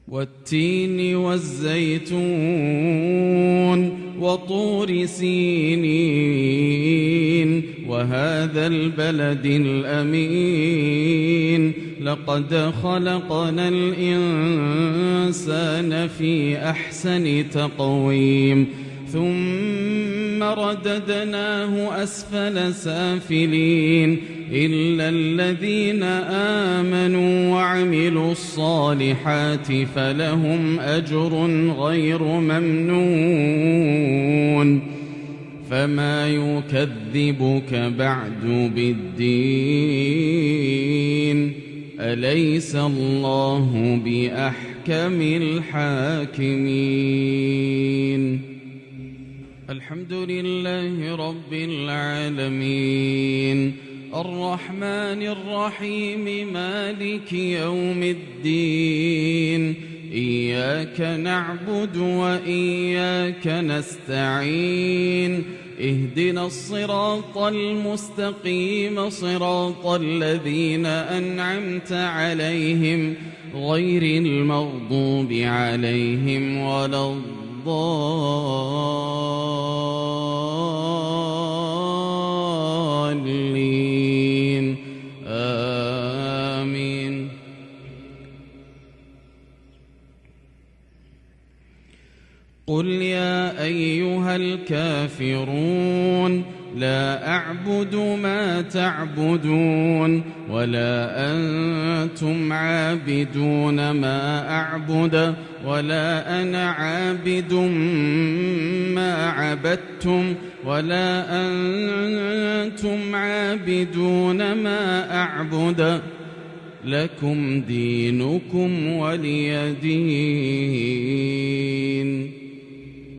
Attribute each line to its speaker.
Speaker 1: والتين والزيتون وطور سينين وهذا البلد الأمين لقد خلقنا الإنسان في أحسن تقويم ثم رددناه أسفل سافلين إلا الذين آمنوا وعملوا الصالحات فلهم أجر غير ممنون فما يكذبك بعد بالدين أليس الله بأحكم الحاكمين الحمد لله رب العالمين الرحمن الرحيم مالك يوم الدين إياك نعبد وإياك نستعين اهدنا الصراط المستقيم صراط الذين أنعمت عليهم غير المغضوب عليهم ولا الضالين آمين قل يا أيها الكافرون لا أعبد ما تعبدون ولا أنتم عابدون ما أعبد ولا أنا عابد ما عبدتم ولا أنتم عابدون ما أعبد لكم دينكم ولي دين